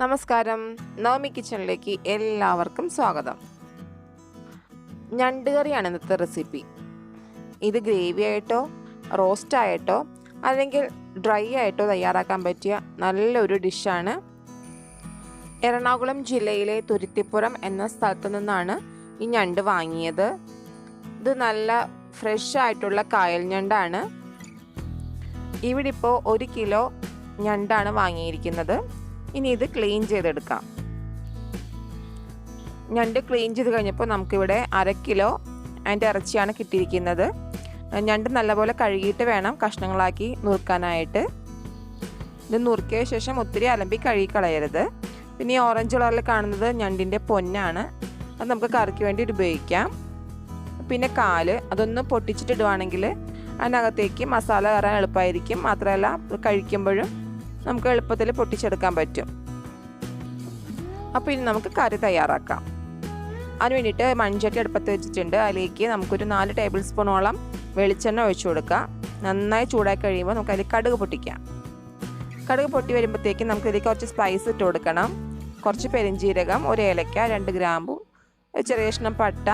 നമസ്കാരം, നവമി കിച്ചണിലേക്ക് എല്ലാവർക്കും സ്വാഗതം. ഞണ്ട് കറിയാണ് ഇന്നത്തെ റെസിപ്പി. ഇത് ഗ്രേവി ആയിട്ടോ റോസ്റ്റ് ആയിട്ടോ അല്ലെങ്കിൽ ഡ്രൈ ആയിട്ടോ തയ്യാറാക്കാൻ പറ്റിയ നല്ലൊരു ഡിഷാണ്. എറണാകുളം ജില്ലയിലെ തുരുത്തിപ്പുറം എന്ന സ്ഥലത്തു നിന്നാണ് ഈ ഞണ്ട് വാങ്ങിയത്. ഇത് നല്ല ഫ്രഷ് ആയിട്ടുള്ള കായൽ ഞണ്ടാണ്. ഇവിടെ ഇപ്പോൾ 1 കിലോ ഞണ്ടാണ് വാങ്ങിയിരിക്കുന്നത്. ഇനി ഇത് ക്ലീൻ ചെയ്തെടുക്കാം. ഞണ്ട് ക്ലീൻ ചെയ്ത് കഴിഞ്ഞപ്പോൾ നമുക്കിവിടെ 1/2 കിലോ അതിൻ്റെ ഇറച്ചിയാണ് കിട്ടിയിരിക്കുന്നത്. ഞണ്ട് നല്ലപോലെ കഴുകിയിട്ട് വേണം കഷ്ണങ്ങളാക്കി നുറുക്കാനായിട്ട്. ഇത് നുറുക്കിയ ശേഷം ഒത്തിരി അലമ്പി കഴുകി കളയരുത്. പിന്നെ ഈ ഓറഞ്ച് കളറിൽ കാണുന്നത് ഞണ്ടിൻ്റെ പൊന്നാണ്. അത് നമുക്ക് കറിക്ക് വേണ്ടി ഉപയോഗിക്കാം. പിന്നെ കാല് അതൊന്ന് പൊട്ടിച്ചിട്ടിടുവാണെങ്കിൽ അതിനകത്തേക്ക് മസാല കയറാൻ എളുപ്പമായിരിക്കും. മാത്രമല്ല കഴിക്കുമ്പോഴും നമുക്ക് എളുപ്പത്തിൽ പൊട്ടിച്ചെടുക്കാൻ പറ്റും. അപ്പോൾ ഇനി നമുക്ക് കറി തയ്യാറാക്കാം. അതിന് വേണ്ടിയിട്ട് മൺചട്ടി അടുപ്പത്ത് വെച്ചിട്ടുണ്ട്. അതിലേക്ക് നമുക്കൊരു 4 ടേബിൾ സ്പൂണോളം വെളിച്ചെണ്ണ ഒഴിച്ചു കൊടുക്കാം. നന്നായി ചൂടായി കഴിയുമ്പോൾ നമുക്ക് അതിൽ കടുക് പൊട്ടിക്കാം. കടുക് പൊട്ടി വരുമ്പോഴത്തേക്കും നമുക്കിതിലേക്ക് കുറച്ച് സ്പൈസ് ഇട്ട് കൊടുക്കണം. കുറച്ച് പെരിഞ്ജീരകം, 1 ഏലക്ക, 2 ഗ്രാമ്പു, ചെറിയ കഷ്ണം പട്ട,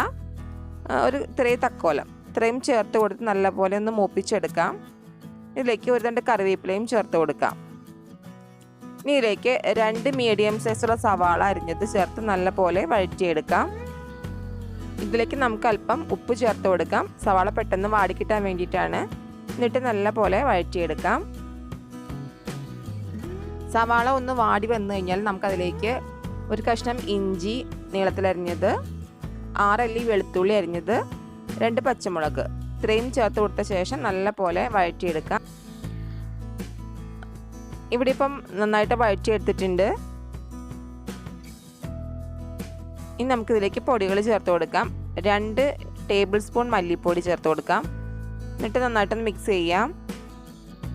ഒരു ഇത്രയും തക്കോലം, ഇത്രയും ചേർത്ത് കൊടുത്ത് നല്ലപോലെ ഒന്ന് മൂപ്പിച്ചെടുക്കാം. ഇതിലേക്ക് 1-2 കറിവേപ്പിലയും ചേർത്ത് കൊടുക്കാം. ഇനി ഇതിലേക്ക് 2 മീഡിയം സൈസുള്ള സവാള അരിഞ്ഞത് ചേർത്ത് നല്ലപോലെ വഴറ്റിയെടുക്കാം. ഇതിലേക്ക് നമുക്ക് അല്പം ഉപ്പ് ചേർത്ത് കൊടുക്കാം. സവാള പെട്ടെന്ന് വാടിക്കിട്ടാൻ വേണ്ടിയിട്ടാണ്. എന്നിട്ട് നല്ലപോലെ വഴറ്റിയെടുക്കാം. സവാള ഒന്ന് വാടി വന്നു കഴിഞ്ഞാൽ നമുക്കതിലേക്ക് 1 കഷ്ണം ഇഞ്ചി നീളത്തിലരിഞ്ഞത്, 6 അല്ലി വെളുത്തുള്ളി അരിഞ്ഞത്, 2 പച്ചമുളക് ഇത്രയും ചേർത്ത് കൊടുത്ത ശേഷം നല്ലപോലെ വഴറ്റിയെടുക്കാം. ഇവിടെ ഇപ്പം നന്നായിട്ട് വഴറ്റിയെടുത്തിട്ടുണ്ട്. ഇനി നമുക്കിതിലേക്ക് പൊടികൾ ചേർത്ത് കൊടുക്കാം. 2 ടേബിൾ സ്പൂൺ മല്ലിപ്പൊടി ചേർത്ത് കൊടുക്കാം. എന്നിട്ട് നന്നായിട്ടൊന്ന് മിക്സ് ചെയ്യാം.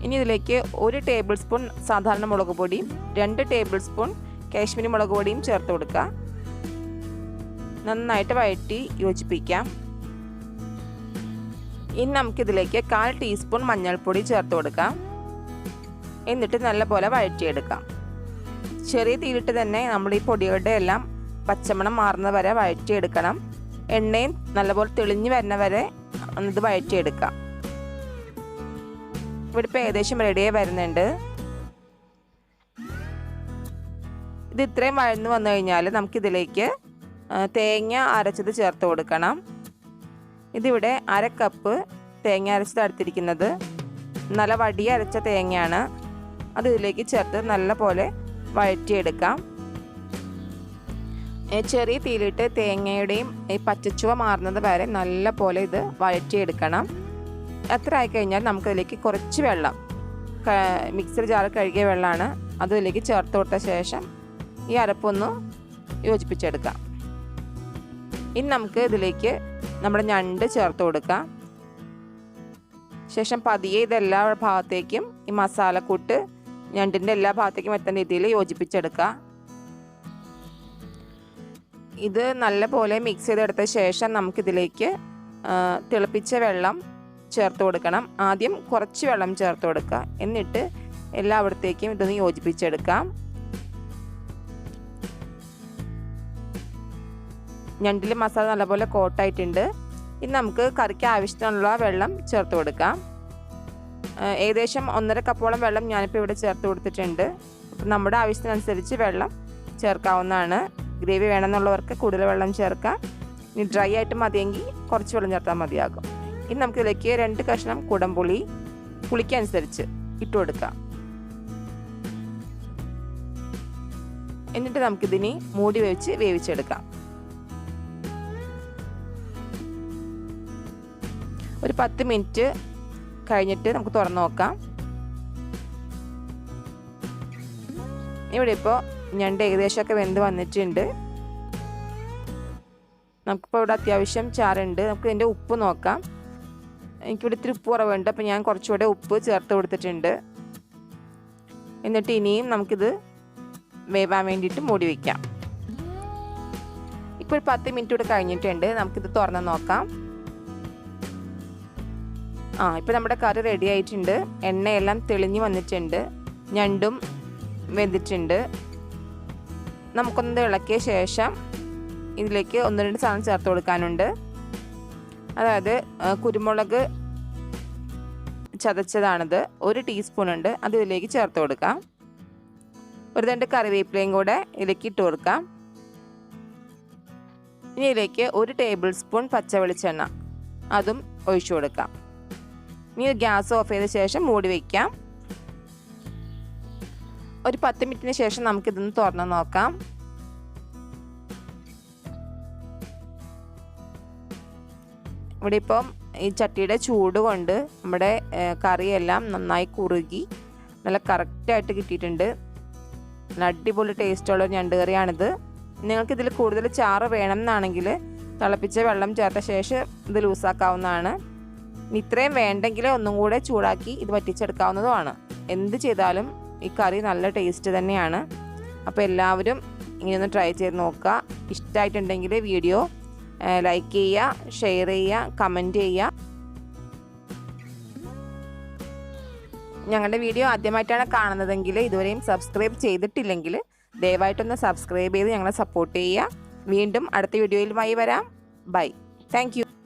ഇനി ഇതിലേക്ക് 1 ടേബിൾ സ്പൂൺ സാധാരണ മുളക് പൊടിയും 2 ടേബിൾ സ്പൂൺ കാശ്മീരി മുളക് പൊടിയും ചേർത്ത് കൊടുക്കുക. നന്നായിട്ട് വഴറ്റി യോജിപ്പിക്കാം. ഇനി നമുക്കിതിലേക്ക് 1/4 ടീസ്പൂൺ മഞ്ഞൾപ്പൊടി ചേർത്ത് കൊടുക്കാം. എന്നിട്ട് നല്ലപോലെ വഴറ്റിയെടുക്കാം. ചെറിയ തീയിലിട്ട് തന്നെ നമ്മൾ ഈ പൊടികളുടെ എല്ലാം പച്ചമണം മാറുന്ന വരെ വഴറ്റിയെടുക്കണം. എണ്ണയും നല്ലപോലെ തെളിഞ്ഞു വരുന്ന വരെ ഇത് വഴറ്റിയെടുക്കാം. ഇവിടെ ഇപ്പോൾ ഏകദേശം റെഡിയായി വരുന്നുണ്ട്. ഇത് ഇത്രയും വഴന്നു വന്നു കഴിഞ്ഞാൽ നമുക്കിതിലേക്ക് തേങ്ങ അരച്ചത് ചേർത്ത് കൊടുക്കണം. ഇതിവിടെ 1/2 കപ്പ് തേങ്ങ അരച്ചത് എടുത്തിരിക്കുന്നത്. നല്ല വടി അരച്ച തേങ്ങയാണ്. അത് ഇതിലേക്ക് ചേർത്ത് നല്ലപോലെ വഴറ്റിയെടുക്കാം. ചെറിയ തീയിലിട്ട് തേങ്ങയുടെയും ഈ പച്ചച്ചുവ മാറുന്നത് വരെ നല്ലപോലെ ഇത് വഴറ്റിയെടുക്കണം. അത്ര ആയിക്കഴിഞ്ഞാൽ നമുക്കതിലേക്ക് കുറച്ച് വെള്ളം, മിക്സർ ജാർ കഴുകിയ വെള്ളമാണ്, അതിലേക്ക് ചേർത്ത് കൊടുത്ത ശേഷം ഈ അരപ്പൊന്ന് യോജിപ്പിച്ചെടുക്കാം. ഇനി നമുക്ക് ഇതിലേക്ക് നമ്മുടെ ഞണ്ട് ചേർത്ത് കൊടുക്കാം. ശേഷം പതിയെ ഇതെല്ലാ ഭാഗത്തേക്കും ഈ മസാലക്കൂട്ട് ഞണ്ടിൻ്റെ എല്ലാ ഭാഗത്തേക്കും എത്തുന്ന രീതിയിൽ യോജിപ്പിച്ചെടുക്കുക. ഇത് നല്ലപോലെ മിക്സ് ചെയ്തെടുത്ത ശേഷം നമുക്കിതിലേക്ക് തിളപ്പിച്ച വെള്ളം ചേർത്ത് കൊടുക്കണം. ആദ്യം കുറച്ച് വെള്ളം ചേർത്ത് കൊടുക്കുക. എന്നിട്ട് എല്ലായിടത്തേക്കും ഇതൊന്ന് യോജിപ്പിച്ചെടുക്കാം. ഞണ്ടിൽ മസാല നല്ലപോലെ കോട്ടായിട്ടുണ്ട്. ഇനി നമുക്ക് കറിക്ക് ആവശ്യത്തിനുള്ള വെള്ളം ചേർത്ത് കൊടുക്കാം. ഏകദേശം 1.5 കപ്പോളം വെള്ളം ഞാനിപ്പോൾ ഇവിടെ ചേർത്ത് കൊടുത്തിട്ടുണ്ട്. അപ്പം നമ്മുടെ ആവശ്യത്തിനനുസരിച്ച് വെള്ളം ചേർക്കാവുന്നതാണ്. ഗ്രേവി വേണമെന്നുള്ളവർക്ക് കൂടുതൽ വെള്ളം ചേർക്കാം. ഇനി ഡ്രൈ ആയിട്ട് മതിയെങ്കിൽ കുറച്ച് വെള്ളം ചേർത്താൽ മതിയാകും. ഇനി നമുക്കിതിലേക്ക് 2 കഷ്ണം കുടംപുളി പുളിക്കനുസരിച്ച് ഇട്ട് കൊടുക്കാം. എന്നിട്ട് നമുക്കിതിനി മൂടി വെച്ച് വേവിച്ചെടുക്കാം. ഒരു 10 മിനിറ്റ് കഴിഞ്ഞിട്ട് നമുക്ക് തുറന്ന് നോക്കാം. ഇവിടെ ഇപ്പോൾ ഞണ്ട് ഏകദേശമൊക്കെ വെന്ത് വന്നിട്ടുണ്ട്. നമുക്കിപ്പോൾ ഇവിടെ അത്യാവശ്യം ചാറുണ്ട്. നമുക്ക് ഇതിൻ്റെ ഉപ്പ് നോക്കാം. എനിക്കിവിടെ ഇത്തിരി ഉപ്പ് കുറവുണ്ട്. അപ്പോൾ ഞാൻ കുറച്ചുകൂടെ ഉപ്പ് ചേർത്ത് കൊടുത്തിട്ടുണ്ട്. എന്നിട്ട് ഇനിയും നമുക്കിത് വേവാൻ വേണ്ടിയിട്ട് മൂടി വയ്ക്കാം. ഇപ്പോൾ ഒരു 10 മിനിറ്റ് കൂടെ കഴിഞ്ഞിട്ടുണ്ട്. നമുക്കിത് തുറന്ന് നോക്കാം. ഇപ്പോൾ നമ്മുടെ കറി റെഡി ആയിട്ടുണ്ട്. എണ്ണയെല്ലാം തെളിഞ്ഞ് വന്നിട്ടുണ്ട്. ഞണ്ടും വെന്തിട്ടുണ്ട്. നമുക്കൊന്ന് ഇളക്കിയ ശേഷം ഇതിലേക്ക് 1-2 സാധനം ചേർത്ത് കൊടുക്കാനുണ്ട്. അതായത് കുരുമുളക് ചതച്ചതാണിത്, 1 ടീസ്പൂൺ ഉണ്ട്, അത് ഇതിലേക്ക് ചേർത്ത് കൊടുക്കാം. 1 കറിവേപ്പിലയും കൂടെ ഇതിലേക്ക് ഇട്ട് കൊടുക്കാം. ഇനി ഇതിലേക്ക് 1 ടേബിൾ സ്പൂൺ പച്ച വെളിച്ചെണ്ണ അതും ഒഴിച്ചു കൊടുക്കാം. ഇനി ഗ്യാസ് ഓഫ് ചെയ്ത ശേഷം മൂടി വയ്ക്കാം. ഒരു 10 മിനിറ്റിന് ശേഷം നമുക്കിതൊന്ന് തുറന്ന് നോക്കാം. ഇവിടെ ഇപ്പം ഈ ചട്ടിയുടെ ചൂട് കൊണ്ട് നമ്മുടെ കറിയെല്ലാം നന്നായി കുറുകി നല്ല കറക്റ്റായിട്ട് കിട്ടിയിട്ടുണ്ട്. നല്ല അടിപൊളി ടേസ്റ്റുള്ള ഒരു ഞണ്ട് കറിയാണിത്. നിങ്ങൾക്കിതിൽ കൂടുതൽ ചാറ് വേണം എന്നാണെങ്കിൽ തിളപ്പിച്ച വെള്ളം ചേർത്ത ശേഷം ഇത് ലൂസാക്കാവുന്നതാണ്. ഇത്രയും വേണ്ടെങ്കിൽ ഒന്നും കൂടെ ചൂടാക്കി ഇത് വറ്റിച്ചെടുക്കാവുന്നതുമാണ്. എന്ത് ചെയ്താലും ഈ കറി നല്ല ടേസ്റ്റ് തന്നെയാണ്. അപ്പോൾ എല്ലാവരും ഇങ്ങനെയൊന്ന് ട്രൈ ചെയ്ത് നോക്കുക. ഇഷ്ടമായിട്ടുണ്ടെങ്കിൽ വീഡിയോ ലൈക്ക് ചെയ്യുക, ഷെയർ ചെയ്യുക, കമൻറ്റ് ചെയ്യുക. ഞങ്ങളുടെ വീഡിയോ ആദ്യമായിട്ടാണ് കാണുന്നതെങ്കിൽ ഇതുവരെയും സബ്സ്ക്രൈബ് ചെയ്തിട്ടില്ലെങ്കിൽ ദയവായിട്ടൊന്ന് സബ്സ്ക്രൈബ് ചെയ്ത് ഞങ്ങളെ സപ്പോർട്ട് ചെയ്യുക. വീണ്ടും അടുത്ത വീഡിയോയിലുമായി വരാം. ബൈ. Thank you.